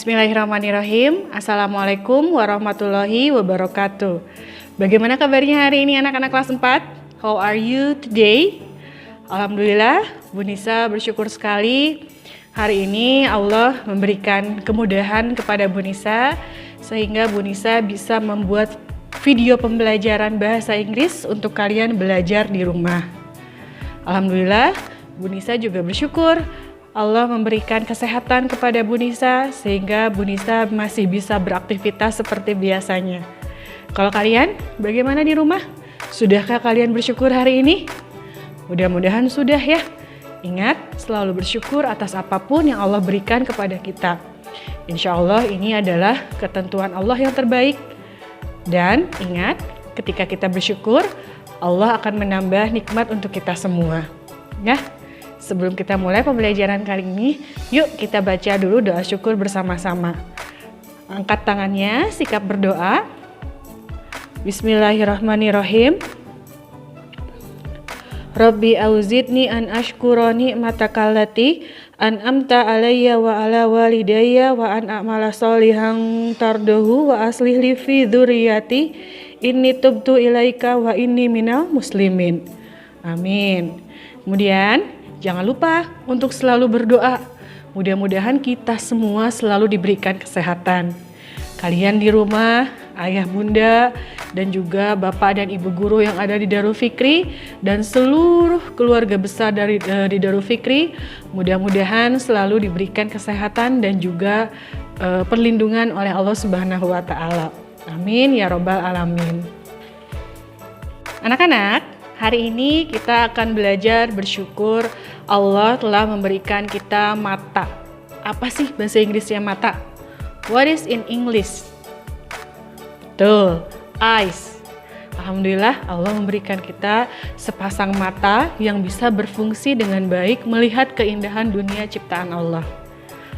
Bismillahirrahmanirrahim. Assalamualaikum warahmatullahi wabarakatuh. Bagaimana kabarnya hari ini anak-anak kelas 4? How are you today? Alhamdulillah, Bu Nisa bersyukur sekali. Hari ini Allah memberikan kemudahan kepada Bu Nisa sehingga Bu Nisa bisa membuat video pembelajaran bahasa Inggris untuk kalian belajar di rumah. Alhamdulillah, Bu Nisa juga bersyukur Allah memberikan kesehatan kepada Bu Nisa sehingga Bu Nisa masih bisa beraktivitas seperti biasanya. Kalau kalian bagaimana di rumah? Sudahkah kalian bersyukur hari ini? Mudah-mudahan sudah ya. Ingat, selalu bersyukur atas apapun yang Allah berikan kepada kita. Insya Allah ini adalah ketentuan Allah yang terbaik. Dan ingat, ketika kita bersyukur, Allah akan menambah nikmat untuk kita semua. Ya. Sebelum kita mulai pembelajaran kali ini, yuk kita baca dulu doa syukur bersama-sama. Angkat tangannya, sikap berdoa. Bismillahirrahmanirrahim. Rabbi auzidni an ashkura ni'mataka allati an'amta alayya wa ala walidayya wa an a'mala sholihan tardahu wa aslih li fi dzurriyyati inni tubtu ilaika wa inni minal muslimin. Amin. Kemudian jangan lupa untuk selalu berdoa. Mudah-mudahan kita semua selalu diberikan kesehatan. Kalian di rumah, ayah bunda, dan juga bapak dan ibu guru yang ada di Darul Fikri, dan seluruh keluarga besar di Darul Fikri, mudah-mudahan selalu diberikan kesehatan dan juga perlindungan oleh Allah Subhanahu wa Ta'ala. Amin ya Rabbal Alamin. Anak-anak, hari ini kita akan belajar bersyukur Allah telah memberikan kita mata. Apa sih bahasa Inggrisnya mata? What is in English? Betul, eyes. Alhamdulillah Allah memberikan kita sepasang mata yang bisa berfungsi dengan baik melihat keindahan dunia ciptaan Allah.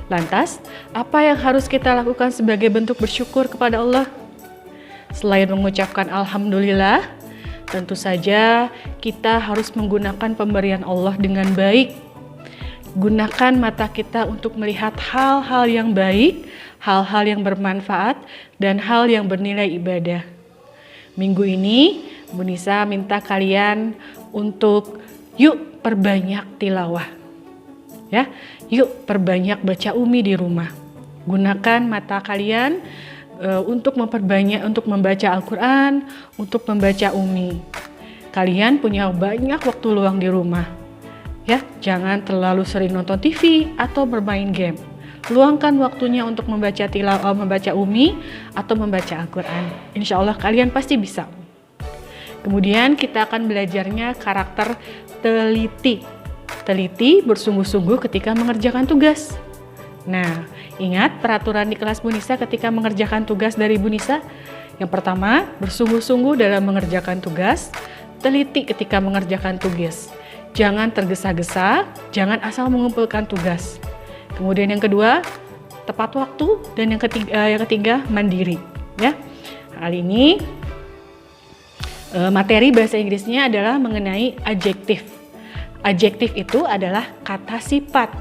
Lantas, apa yang harus kita lakukan sebagai bentuk bersyukur kepada Allah? Selain mengucapkan Alhamdulillah, tentu saja kita harus menggunakan pemberian Allah dengan baik. Gunakan mata kita untuk melihat hal-hal yang baik, hal-hal yang bermanfaat, dan hal yang bernilai ibadah. Minggu ini, Bu Nisa minta kalian untuk yuk perbanyak tilawah. Ya, yuk perbanyak baca umi di rumah. Gunakan mata kalian untuk membaca Al-Quran, untuk membaca umi. Kalian punya banyak waktu luang di rumah. Ya, jangan terlalu sering nonton TV atau bermain game. Luangkan waktunya untuk membaca tilawah, membaca umi atau membaca Al-Quran. Insya Allah kalian pasti bisa. Kemudian kita akan belajarnya karakter teliti. Teliti bersungguh-sungguh ketika mengerjakan tugas. Nah, ingat peraturan di kelas Bu Nisa ketika mengerjakan tugas dari Bu Nisa. Yang pertama, bersungguh-sungguh dalam mengerjakan tugas, teliti ketika mengerjakan tugas. Jangan tergesa-gesa, jangan asal mengumpulkan tugas. Kemudian yang kedua, tepat waktu, dan yang ketiga mandiri. Ya, kali ini materi bahasa Inggrisnya adalah mengenai adjektif. Adjektif itu adalah kata sifat.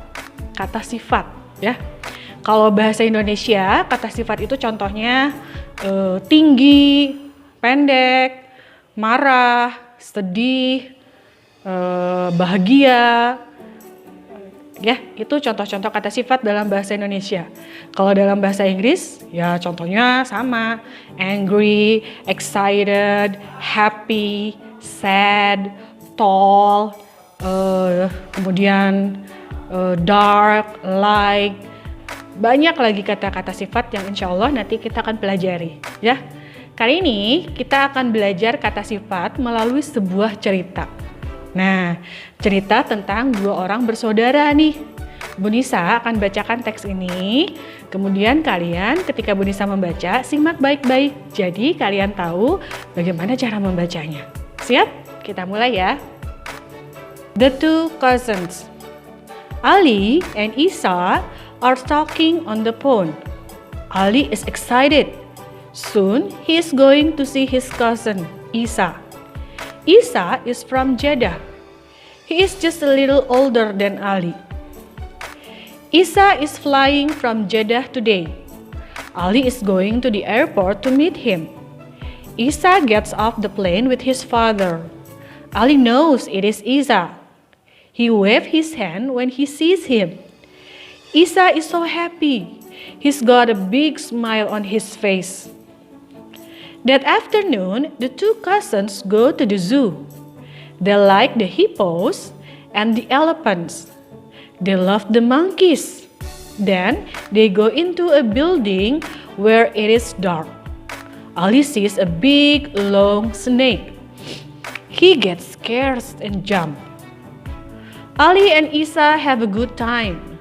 Kata sifat. Ya, kalau bahasa Indonesia kata sifat itu contohnya tinggi, pendek, marah, sedih, bahagia. Ya, itu contoh-contoh kata sifat dalam bahasa Indonesia. Kalau dalam bahasa Inggris, ya contohnya sama, angry, excited, happy, sad, tall, kemudian dark, light, banyak lagi kata-kata sifat yang insya Allah nanti kita akan pelajari. Ya, kali ini kita akan belajar kata sifat melalui sebuah cerita. Nah, cerita tentang dua orang bersaudara nih. Bu Nisa akan bacakan teks ini, kemudian kalian ketika Bu Nisa membaca, simak baik-baik. Jadi kalian tahu bagaimana cara membacanya. Siap? Kita mulai ya. The two cousins. Ali and Isa are talking on the phone. Ali is excited. Soon he is going to see his cousin, Isa. Isa is from Jeddah. He is just a little older than Ali. Isa is flying from Jeddah today. Ali is going to the airport to meet him. Isa gets off the plane with his father. Ali knows it is Isa. He waves his hand when he sees him. Isa is so happy. He's got a big smile on his face. That afternoon, the two cousins go to the zoo. They like the hippos and the elephants. They love the monkeys. Then they go into a building where it is dark. Ali sees a big, long snake. He gets scared and jumps. Ali and Isa have a good time.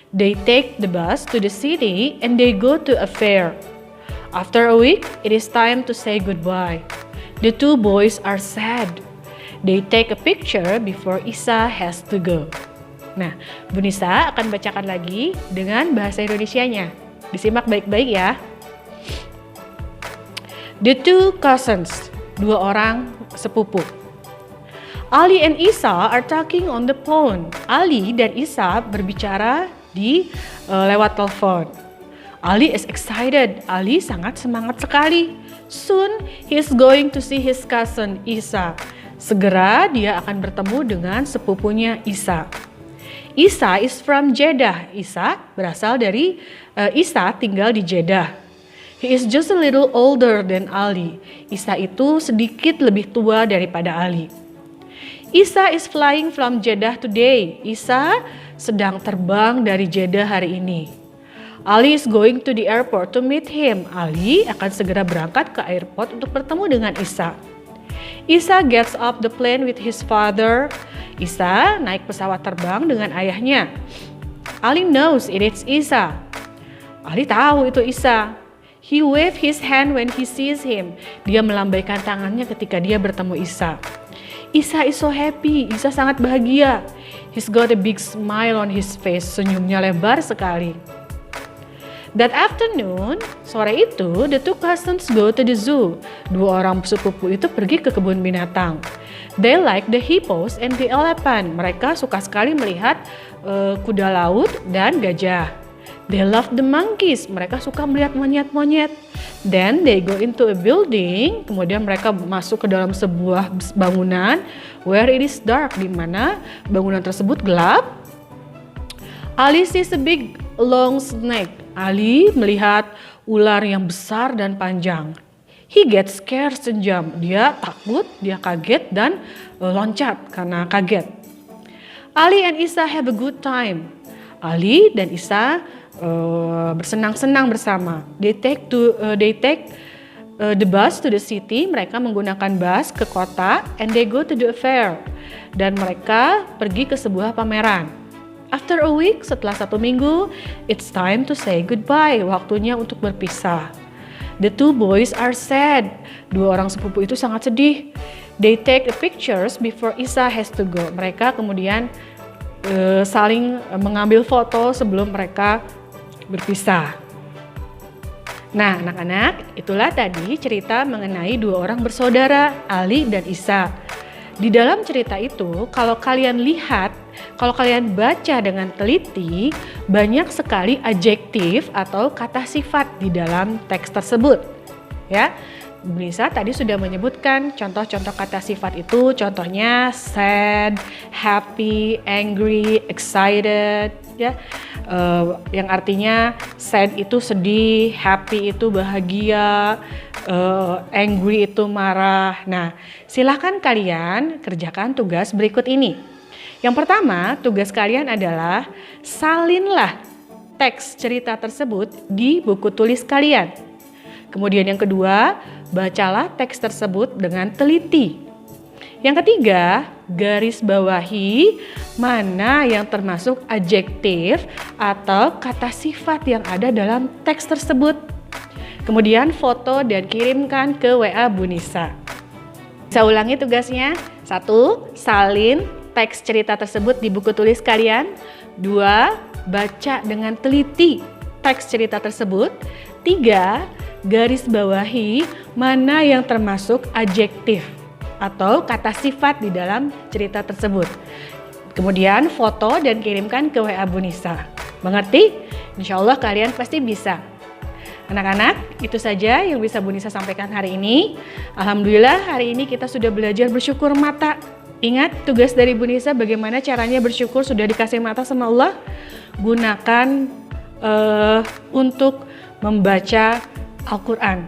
They take the bus to the city and they go to a fair. After a week, it is time to say goodbye. The two boys are sad. They take a picture before Isa has to go. Nah, Bu Nisa akan bacakan lagi dengan bahasa Indonesianya. Disimak baik-baik ya. The two cousins, dua orang sepupu. Ali and Isa are talking on the phone. Ali dan Isa berbicara lewat telepon. Ali is excited. Ali sangat semangat sekali. Soon he is going to see his cousin Isa. Segera dia akan bertemu dengan sepupunya Isa. Isa is from Jeddah. Isa berasal dari Isa tinggal di Jeddah. He is just a little older than Ali. Isa itu sedikit lebih tua daripada Ali. Isa is flying from Jeddah today. Isa sedang terbang dari Jeddah hari ini. Ali is going to the airport to meet him. Ali akan segera berangkat ke airport untuk bertemu dengan Isa. Isa gets off the plane with his father. Isa naik pesawat terbang dengan ayahnya. Ali knows it is Isa. Ali tahu itu Isa. He waves his hand when he sees him. Dia melambaikan tangannya ketika dia bertemu Isa. Isa is so happy. Isa sangat bahagia. He's got a big smile on his face. Senyumnya lebar sekali. That afternoon, sore itu, the two cousins go to the zoo. Dua orang sepupu itu pergi ke kebun binatang. They like the hippos and the elephant. Mereka suka sekali melihat kuda laut dan gajah. They love the monkeys. Mereka suka melihat monyet-monyet. Then they go into a building. Kemudian mereka masuk ke dalam sebuah bangunan where it is dark, di mana bangunan tersebut gelap. Ali sees a big long snake. Ali melihat ular yang besar dan panjang. He gets scared and jump. Dia takut, dia kaget dan loncat karena kaget. Ali and Isa have a good time. Ali dan Isa bersenang-senang bersama. They take the bus to the city. Mereka menggunakan bus ke kota and they go to the fair. Dan mereka pergi ke sebuah pameran. After a week, setelah 1 minggu, it's time to say goodbye. Waktunya untuk berpisah. The two boys are sad. Dua orang sepupu itu sangat sedih. They take the pictures before Isa has to go. Mereka kemudian saling mengambil foto sebelum mereka berpisah. Nah, anak-anak, itulah tadi cerita mengenai dua orang bersaudara, Ali dan Isa. Di dalam cerita itu, kalau kalian lihat, kalau kalian baca dengan teliti, banyak sekali adjektif atau kata sifat di dalam teks tersebut. Ya, Bu Nisa tadi sudah menyebutkan contoh-contoh kata sifat itu, contohnya sad, happy, angry, excited, ya, yang artinya sad itu sedih, happy itu bahagia, angry itu marah. Nah, silakan kalian kerjakan tugas berikut ini. Yang pertama, tugas kalian adalah salinlah teks cerita tersebut di buku tulis kalian. Kemudian yang kedua, bacalah teks tersebut dengan teliti. Yang ketiga, garis bawahi mana yang termasuk adjektif atau kata sifat yang ada dalam teks tersebut. Kemudian foto dan kirimkan ke WA Bu Nisa. Saya ulangi tugasnya. 1. Salin teks cerita tersebut di buku tulis kalian. 2. Baca dengan teliti teks cerita tersebut. 3. Garis bawahi mana yang termasuk adjektif atau kata sifat di dalam cerita tersebut. Kemudian foto dan kirimkan ke WA Bu Nisa. Mengerti? Insya Allah kalian pasti bisa. Anak-anak, itu saja yang bisa Bu Nisa sampaikan hari ini. Alhamdulillah hari ini kita sudah belajar bersyukur mata. Ingat tugas dari Bu Nisa bagaimana caranya bersyukur sudah dikasih mata sama Allah. Gunakan untuk membaca Al-Quran.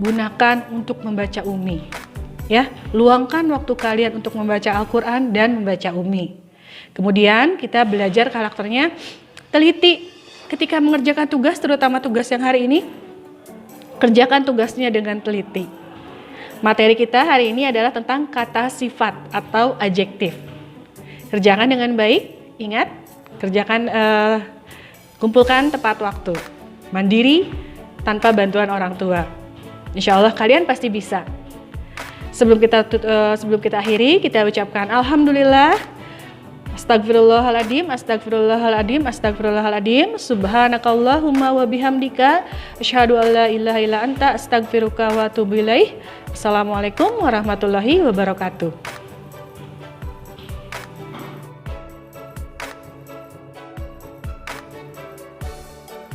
Gunakan untuk membaca Ummi. Ya, luangkan waktu kalian untuk membaca Al-Quran dan membaca Ummi. Kemudian kita belajar karakternya teliti. Ketika mengerjakan tugas, terutama tugas yang hari ini, kerjakan tugasnya dengan teliti. Materi kita hari ini adalah tentang kata sifat atau adjektif. Kerjakan dengan baik, ingat, kerjakan, kumpulkan tepat waktu, mandiri, tanpa bantuan orang tua. Insya Allah kalian pasti bisa. Sebelum kita akhiri, kita ucapkan Alhamdulillah. Astagfirullahaladzim, astagfirullahaladzim, astagfirullahaladzim. Subhanakallahumma wa bihamdika asyhadu an la ilaha illa anta astagfiruka wa atubu ilaih. Assalamualaikum warahmatullahi wabarakatuh.